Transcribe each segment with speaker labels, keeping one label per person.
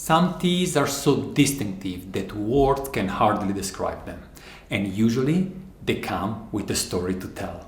Speaker 1: Some teas are so distinctive that words can hardly describe them, and usually they come with a story to tell.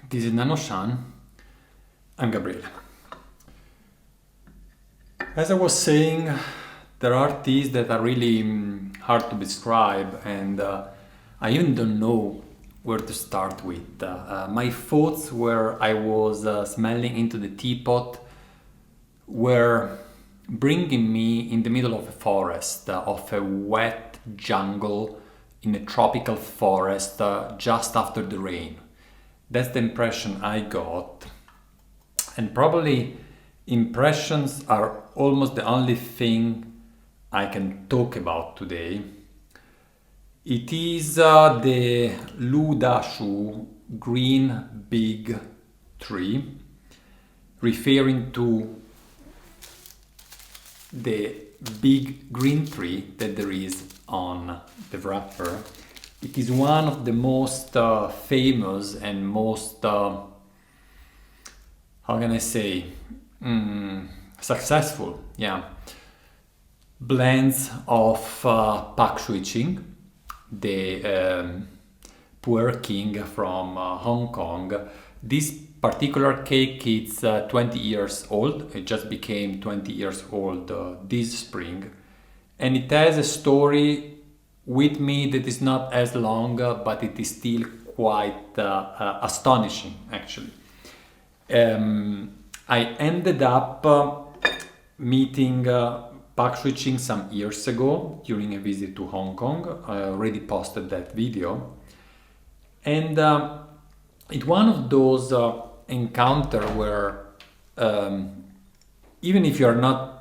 Speaker 1: This is Nannuoshan. I'm Gabriele. As I was saying, there are teas that are really hard to describe, and I even don't know where to start with. My thoughts where I was smelling into the teapot were bringing me in the middle of a forest, of a wet jungle in a tropical forest just after the rain. That's the impression I got, and probably impressions are almost the only thing I can talk about today. It is the Lü Da Shu green big tree, referring to the big green tree that there is on the wrapper. It is one of the most famous and most, how can I say, successful, blends of Pak Shui Ching, the Pu-erh king from Hong Kong. This particular cake is 20 years old. It just became 20 years old this spring, and it has a story with me that is not as long, but it is still quite astonishing, actually. I ended up meeting Pak Shui Ching some years ago during a visit to Hong Kong. I already posted that video. And it's one of those encounters where even if you're not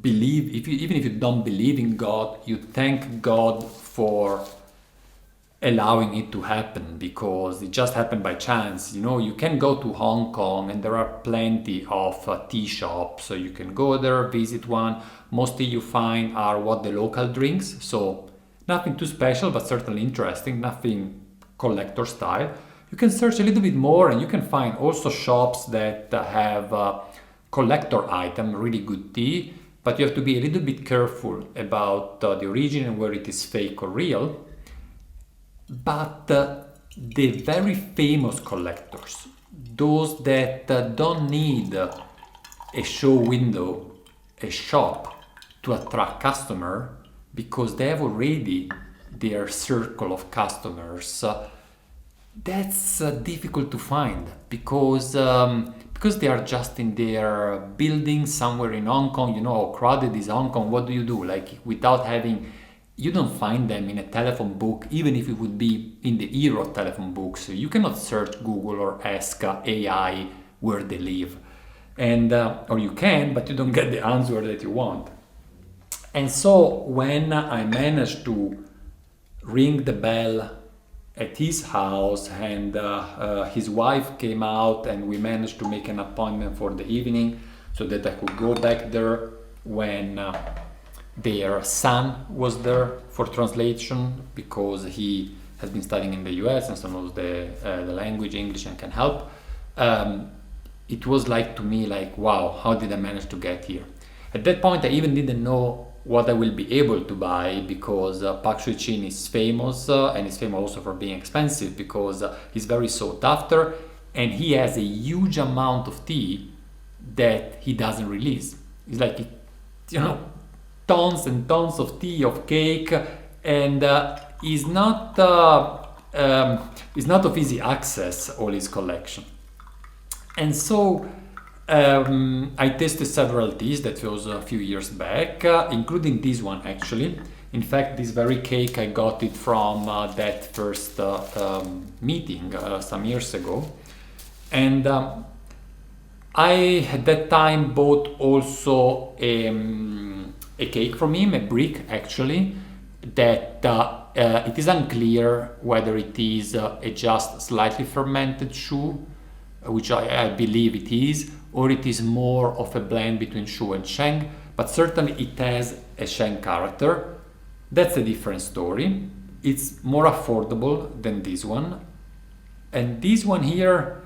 Speaker 1: even if you don't believe in God, you thank God for allowing it to happen, because it just happened by chance. You know, you can go to Hong Kong and there are plenty of tea shops, so you can go there, visit one. Mostly you find are what the local drinks, so nothing too special, but certainly interesting, nothing collector style. You can search a little bit more and you can find also shops that have collector item, really good tea. But you have to be a little bit careful about the origin and where it is fake or real. But the very famous collectors, those that don't need a show window, a shop to attract customer, because they have already their circle of customers, that's difficult to find, because they are just in their building somewhere in Hong Kong. You know how crowded is Hong Kong. What do you do? Like, without having, you don't find them in a telephone book, even if it would be in the era of telephone books. You cannot search Google or ask AI where they live. And or you can, but you don't get the answer that you want. And so when I managed to ring the bell at his house, and his wife came out, and we managed to make an appointment for the evening so that I could go back there when their son was there for translation, because he has been studying in the US and so knows the language, English, and can help. It was like, to me, like, wow, how did I manage to get here? At that point, I even didn't know what I will be able to buy, because Pak Shui Ching is famous, and is famous also for being expensive, because he's very sought after, and he has a huge amount of tea that he doesn't release. It's like, you know, tons and tons of tea, of cake, and is not of easy access, all his collection. And so I tasted several teas. That was a few years back, including this one actually. In fact, this very cake, I got it from that first meeting some years ago. And I, at that time, bought also a cake from him, a brick actually, that it is unclear whether it is a just slightly fermented Shu, which I believe it is, or it is more of a blend between Shu and Sheng, but certainly it has a Sheng character. That's a different story. It's more affordable than this one. And this one here,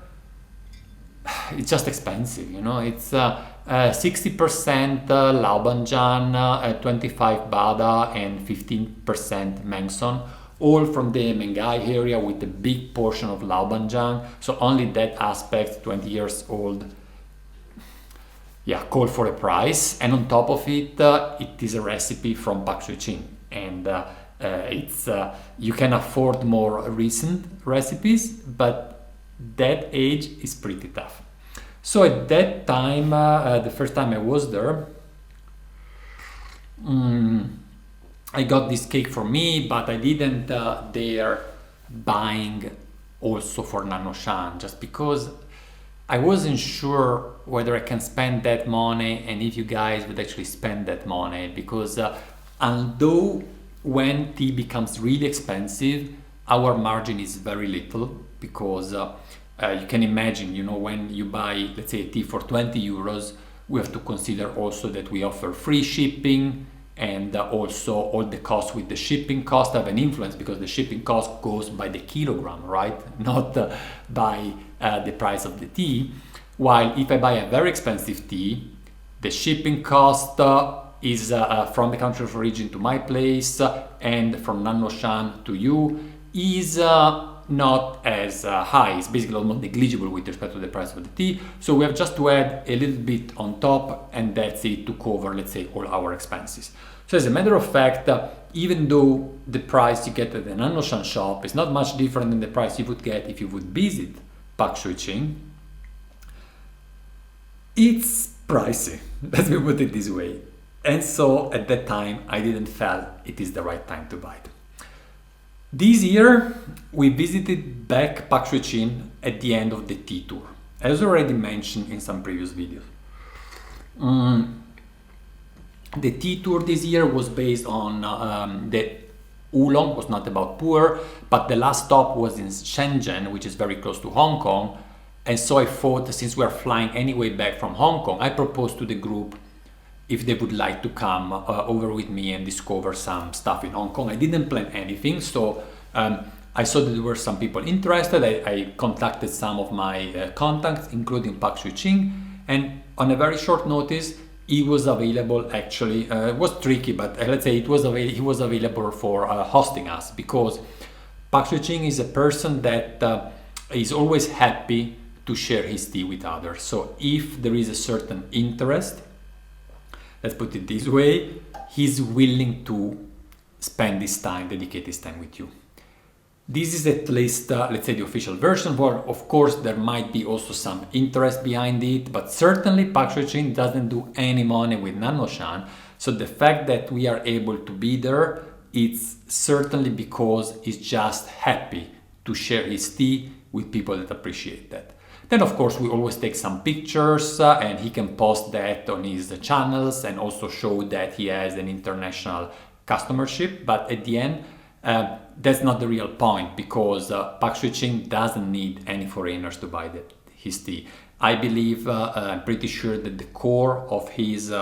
Speaker 1: it's just expensive, you know. It's 60% Laobanjian, 25 Bada, and 15% Mangsong, all from the Menghai area with a big portion of Laobanjian. So only that aspect, 20 years old, yeah, call for a price. And on top of it, it is a recipe from Pak Shui Ching. And it's you can afford more recent recipes, but that age is pretty tough. So at that time, the first time I was there, I got this cake for me, but I didn't dare buying also for Nannuoshan, just because I wasn't sure whether I can spend that money and if you guys would actually spend that money, because although when tea becomes really expensive, our margin is very little, because you can imagine, you know, when you buy, let's say, a tea for 20 euros, we have to consider also that we offer free shipping, and also all the costs with the shipping cost have an influence, because the shipping cost goes by the kilogram, right? Not by the price of the tea. While if I buy a very expensive tea, the shipping cost is from the country of origin to my place and from Nannuoshan to you is not as high. It's basically almost negligible with respect to the price of the tea. So we have just to add a little bit on top, and that's it to cover, let's say, all our expenses. So as a matter of fact, even though the price you get at the Nannuoshan shop is not much different than the price you would get if you would visit Pak Shui Ching, it's pricey. Let me put it this way. And so at that time, I didn't feel it is the right time to buy it. This year, we visited back Pak Shui Ching at the end of the tea tour, as already mentioned in some previous videos. The tea tour this year was based on the oolong, was not about Pu-erh, but the last stop was in Shenzhen, which is very close to Hong Kong. And so I thought, since we are flying anyway back from Hong Kong, I proposed to the group if they would like to come over with me and discover some stuff in Hong Kong. I didn't plan anything, so I saw that there were some people interested. I contacted some of my contacts, including Pak Shui Ching, and on a very short notice, he was available. Actually, it was tricky, but let's say he was available for hosting us, because Pak Shui Ching is a person that is always happy to share his tea with others. So if there is a certain interest, let's put it this way, he's willing to spend this time, dedicate this time with you. This is at least, let's say, the official version. Well, of course, there might be also some interest behind it, but certainly Pak Shui Ching doesn't do any money with Nannuoshan. So the fact that we are able to be there, it's certainly because he's just happy to share his tea with people that appreciate that. Then, of course, we always take some pictures and he can post that on his channels and also show that he has an international customership. But at the end, that's not the real point, because Pak Shui Ching doesn't need any foreigners to buy his tea. I believe, I'm pretty sure that the core of his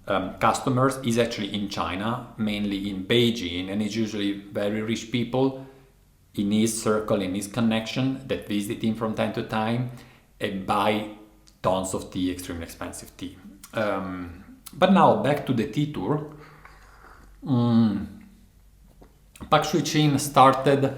Speaker 1: customers is actually in China, mainly in Beijing, and it's usually very rich people in his circle, in his connection, that visit him from time to time and buy tons of tea, extremely expensive tea. But now back to the tea tour. Pak Shui Ching started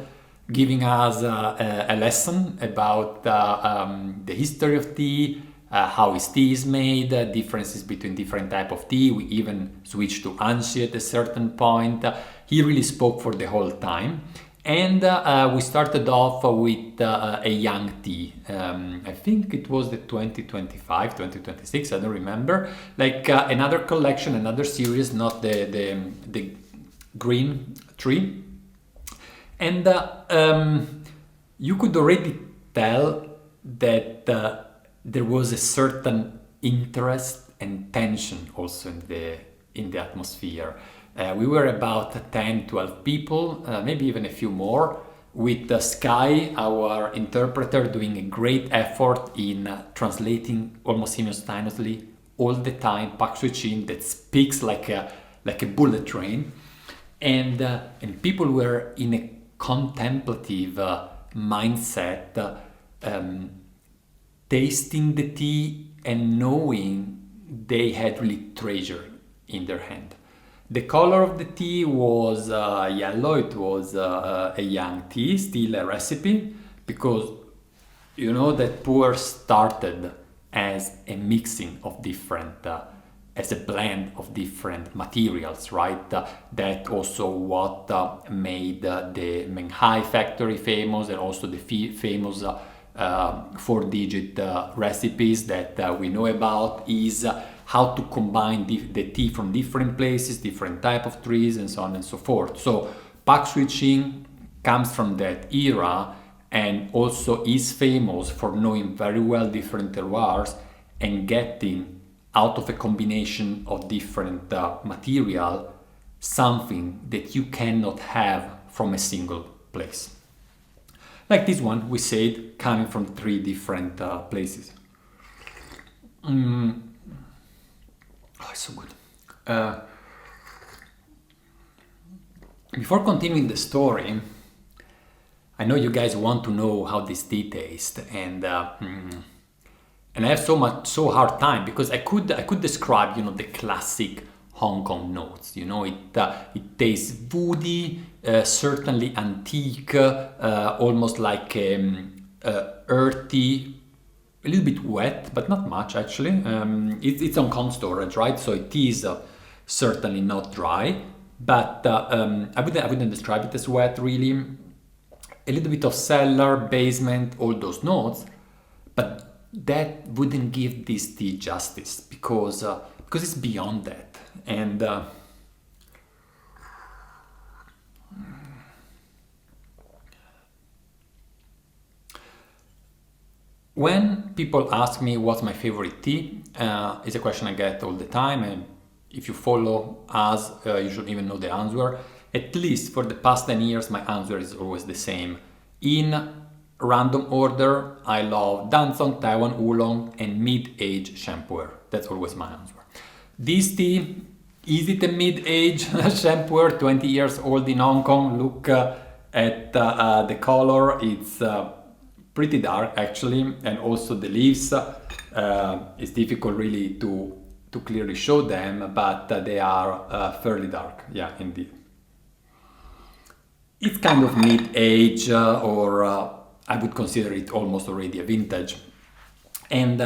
Speaker 1: giving us a lesson about the history of tea, how his tea is made, differences between different type of tea. We even switched to Anshi at a certain point. He really spoke for the whole time. And we started off with a young tea. I think it was the 2025, 2026, I don't remember. Like another collection, another series, not the green tree. And you could already tell that there was a certain interest and tension also in the atmosphere. We were about 10, 12 people, maybe even a few more, with Sky, our interpreter, doing a great effort in translating almost simultaneously all the time Pak Shui Ching that speaks like a bullet train. And people were in a contemplative mindset, tasting the tea and knowing they had really treasure in their hand. The color of the tea was yellow. It was a yang tea, still a recipe, because you know that Pu-erh started as a mixing of different, as a blend of different materials, right? That also what made the Menghai factory famous, and also the famous 4-digit recipes that we know about, is how to combine the tea from different places, different type of trees, and so on and so forth. So Pak Shui Ching comes from that era and also is famous for knowing very well different terroirs and getting out of a combination of different material something that you cannot have from a single place. Like this one, we said, coming from 3 different places. Oh, it's so good. Before continuing the story, I know you guys want to know how this tea tastes, and I have so hard time, because I could describe, the classic Hong Kong notes. It tastes woody, certainly antique, almost like earthy. A little bit wet, but not much actually. It's on cold storage, right? So it is certainly not dry, but I wouldn't describe it as wet really. A little bit of cellar, basement, all those notes, but that wouldn't give this tea justice because it's beyond that. And when people ask me what's my favorite tea, it's a question I get all the time, and if you follow us, you should even know the answer. At least for the past 10 years, my answer is always the same. In random order, I love Danzong, Taiwan Oolong, and mid-age Pu-erh. That's always my answer. This tea, is it a mid-age Pu-erh, 20 years old in Hong Kong? Look at the color. It's pretty dark actually, and also the leaves. It's difficult really to clearly show them, but they are fairly dark. Yeah, indeed. It's kind of mid-age, or I would consider it almost already a vintage. And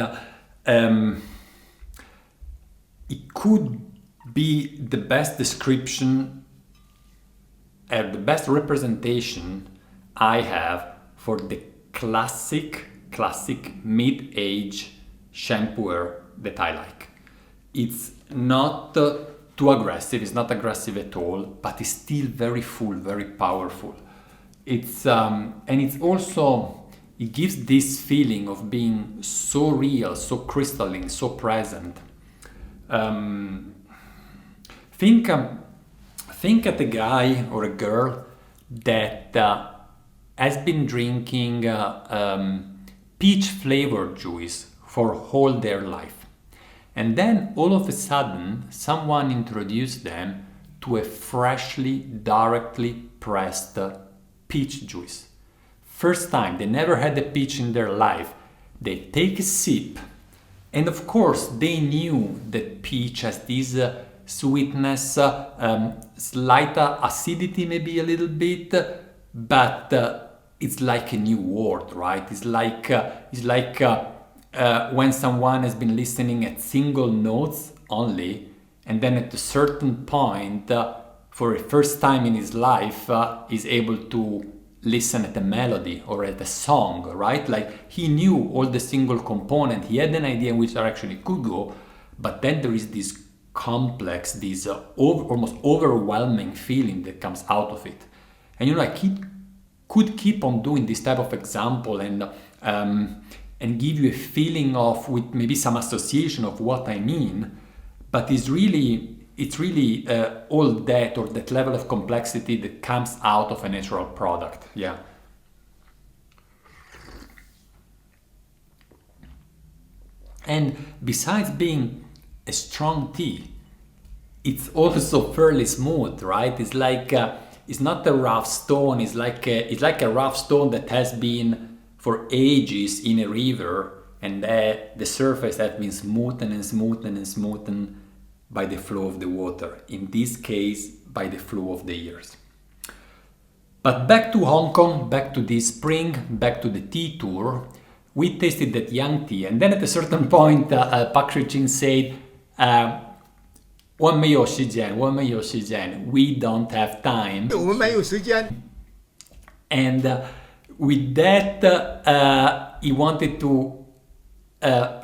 Speaker 1: it could be the best description, the best representation I have for the classic mid-age Pu-erh that I like. It's not too aggressive, it's not aggressive at all, but it's still very full, very powerful. It's and it's also, it gives this feeling of being so real, so crystalline, so present. Think at a guy or a girl that has been drinking peach flavored juice for all their life. And then all of a sudden, someone introduced them to a freshly, directly pressed peach juice. First time, they never had a peach in their life. They take a sip, and of course, they knew that peach has this sweetness, slight acidity, maybe a little bit, but it's like a new world, right? It's like when someone has been listening at single notes only, and then at a certain point, for the first time in his life, is able to listen at a melody or at a song, right? Like he knew all the single component, he had an idea in which direction it could go, but then there is this complex, this almost overwhelming feeling that comes out of it. And you know, I could keep on doing this type of example and give you a feeling of, with maybe some association of what I mean, but it's really all that, or that level of complexity that comes out of a natural product. Yeah. And besides being a strong tea, it's also fairly smooth, right? It's like it's not a rough stone. It's like a rough stone that has been for ages in a river, and the surface has been smoothened and smoothened and smoothened by the flow of the water. In this case, by the flow of the years. But back to Hong Kong, back to this spring, back to the tea tour. We tasted that young tea, and then at a certain point, Pak Shui Ching said, 我们没有时间, we don't have time.
Speaker 2: 我们没有时间.
Speaker 1: And with that, he wanted to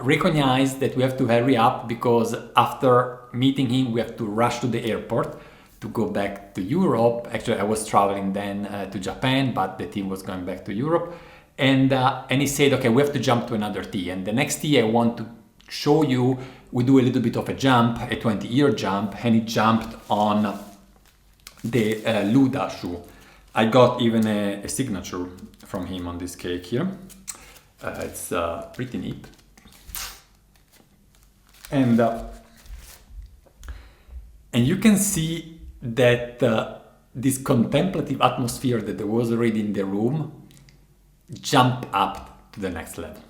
Speaker 1: recognize that we have to hurry up, because after meeting him, we have to rush to the airport to go back to Europe. Actually, I was traveling then to Japan, but the team was going back to Europe. And he said, okay, we have to jump to another tea. And the next tea I want to show you, we do a little bit of a jump, a 20-year jump, and he jumped on the Lü Da Shu. I got even a signature from him on this cake here. It's pretty neat. And you can see that this contemplative atmosphere that there was already in the room jump up to the next level.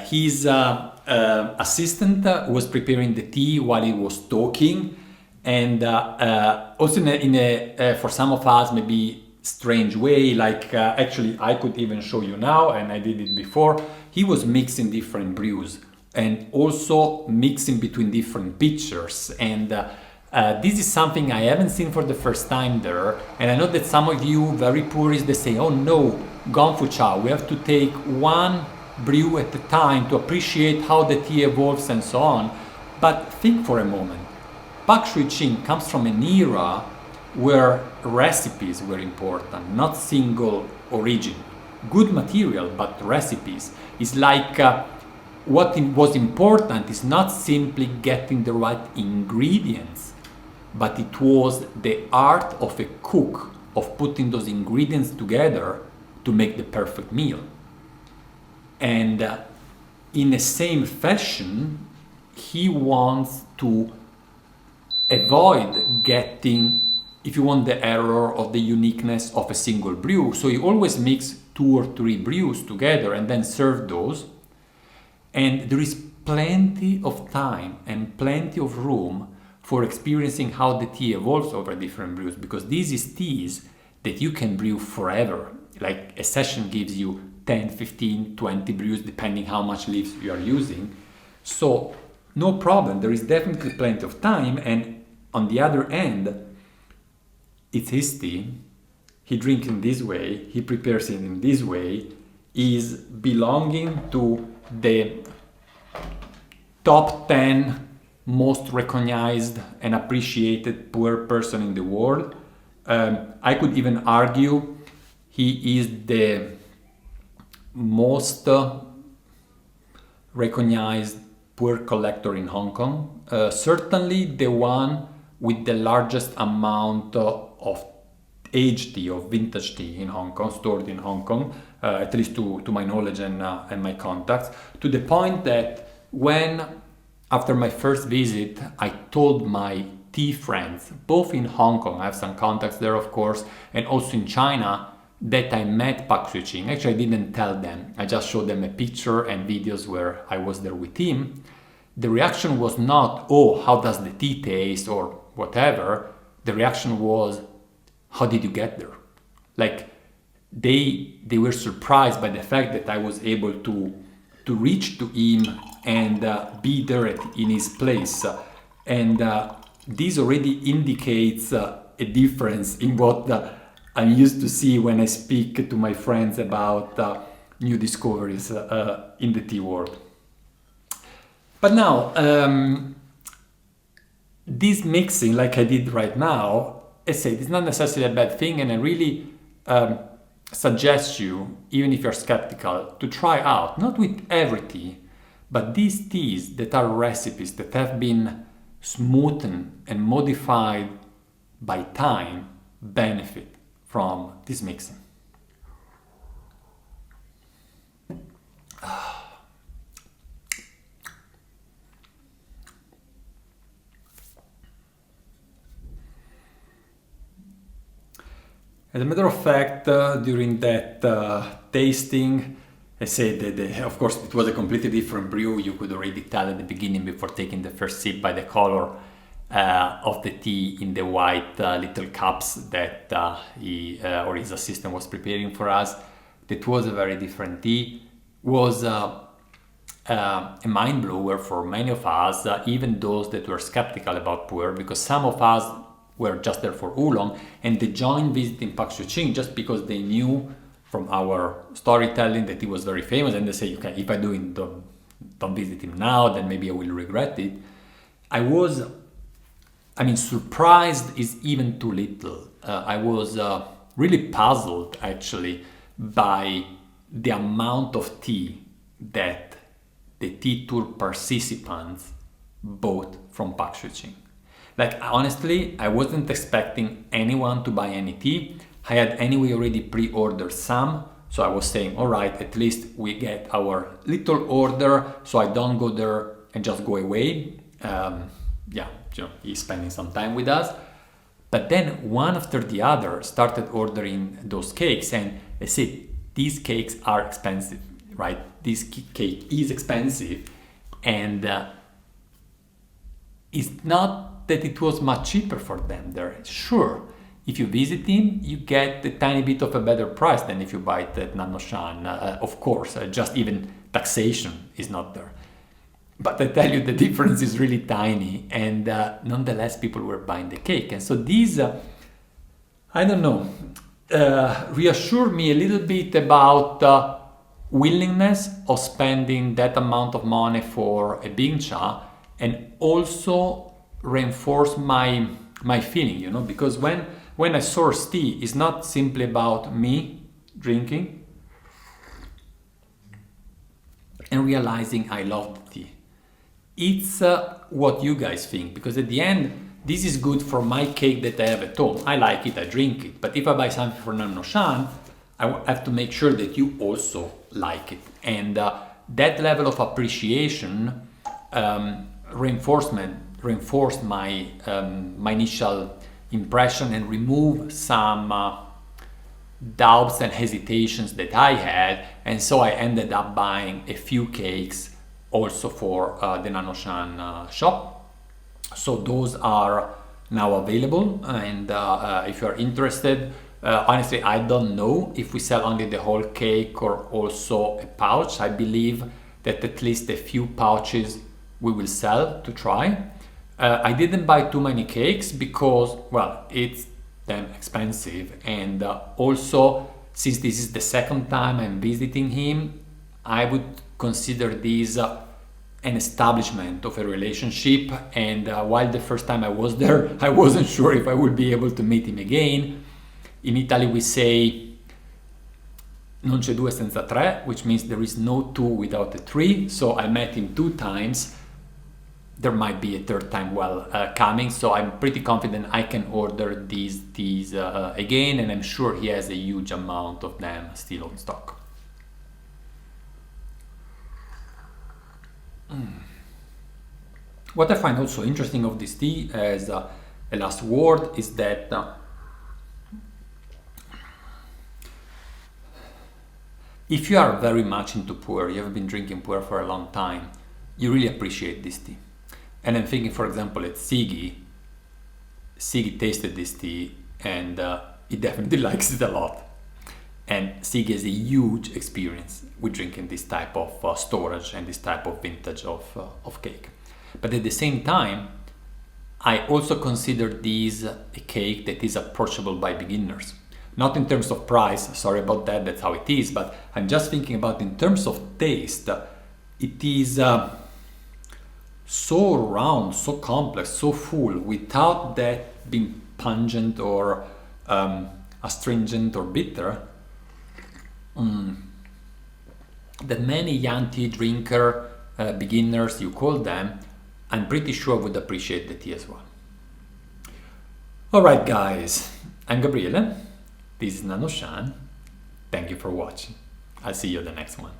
Speaker 1: His assistant was preparing the tea while he was talking, and also in a for some of us maybe strange way, like actually I could even show you now, and I did it before. He was mixing different brews and also mixing between different pitchers, and this is something I haven't seen for the first time there. And I know that some of you very purists, they say, oh no, Gongfu Cha, we have to take one brew at a time to appreciate how the tea evolves and so on. But think for a moment. Pak Shui Ching comes from an era where recipes were important, not single origin. Good material, but recipes. It's like what was important is not simply getting the right ingredients, but it was the art of a cook of putting those ingredients together to make the perfect meal. And in the same fashion, he wants to avoid getting, if you want, the error of the uniqueness of a single brew. So he always mixes 2 or 3 brews together and then serve those. And there is plenty of time and plenty of room for experiencing how the tea evolves over different brews, because this is teas that you can brew forever. Like a session gives you 10, 15, 20 brews, depending how much leaves you are using. So no problem, there is definitely plenty of time. And on the other end, it's his tea. He drinks in this way, he prepares it in this way, is belonging to the top 10 most recognized and appreciated Pu-erh person in the world. I could even argue he is the most recognized Pu-erh collector in Hong Kong. Certainly the one with the largest amount of aged tea, of vintage tea in Hong Kong, stored in Hong Kong, at least to my knowledge and my contacts, to the point that when, after my first visit, I told my tea friends, both in Hong Kong, I have some contacts there of course, and also in China, that I met Pak Shui Ching. Actually, I didn't tell them, I just showed them a picture and videos where I was there with him. The reaction was not, oh, how does the tea taste or whatever. The reaction was, how did you get there? Like, they were surprised by the fact that I was able to reach to him and be there in his place. And this already indicates a difference in what I'm used to see when I speak to my friends about new discoveries in the tea world. But now, this mixing, like I did right now, I say it's not necessarily a bad thing, and I really suggest you, even if you're skeptical, to try out, not with every tea, but these teas that are recipes that have been smoothened and modified by time benefit from this mixing. As a matter of fact, during that tasting, I said that, of course, it was a completely different brew. You could already tell at the beginning before taking the first sip by the color of the tea in the white little cups that he or his assistant was preparing for us. That was a very different tea. Was a mind blower for many of us, even those that were skeptical about Pu-erh, because some of us were just there for oolong, and they joined visiting Pak Shui Ching just because they knew from our storytelling that he was very famous, and they say, okay, if I don't visit him now, then maybe I will regret it. Surprised is even too little. I was really puzzled actually by the amount of tea that the tea tour participants bought from Pak Shui Ching. Like, honestly, I wasn't expecting anyone to buy any tea. I had anyway already pre-ordered some, so I was saying, all right, at least we get our little order, so I don't go there and just go away. He's spending some time with us. But then one after the other started ordering those cakes, and I said, these cakes are expensive, right? This cake is expensive, and it's not that it was much cheaper for them there. Sure, if you visit him, you get a tiny bit of a better price than if you buy it at Nannuoshan. Of course, just even taxation is not there. But I tell you, the difference is really tiny, and nonetheless, people were buying the cake. And so these, reassured me a little bit about willingness of spending that amount of money for a bingcha, and also reinforce my feeling, because when I source tea, it's not simply about me drinking and realizing I love the tea. It's what you guys think, because at the end, this is good for my cake that I have at home. I like it, I drink it. But if I buy something for Nannuoshan, I have to make sure that you also like it. And that level of appreciation reinforced my initial impression and remove some doubts and hesitations that I had, and so I ended up buying a few cakes also for the Nannuoshan shop. So those are now available, and if you are interested, honestly, I don't know if we sell only the whole cake or also a pouch. I believe that at least a few pouches we will sell to try. I didn't buy too many cakes because, well, it's damn expensive, and also, since this is the second time I'm visiting him, I would consider this an establishment of a relationship, and while the first time I was there, I wasn't sure if I would be able to meet him again. In Italy we say non c'è due senza tre, which means there is no two without a three, so I met him 2 times. There might be a third time coming, so I'm pretty confident I can order these again, and I'm sure he has a huge amount of them still in stock. What I find also interesting of this tea as a last word is that if you are very much into Pu-erh, you have been drinking Pu-erh for a long time, you really appreciate this tea. And I'm thinking, for example, at Siggy tasted this tea, and he definitely likes it a lot. And Siggy has a huge experience with drinking this type of storage and this type of vintage of cake. But at the same time, I also consider this a cake that is approachable by beginners. Not in terms of price, sorry about that, that's how it is, but I'm just thinking about in terms of taste, it is so round, so complex, so full, without that being pungent or astringent or bitter, that many young tea drinker, beginners, you call them, I'm pretty sure would appreciate the tea as well. Alright guys, I'm Gabriele, this is Nannuoshan, thank you for watching, I'll see you in the next one.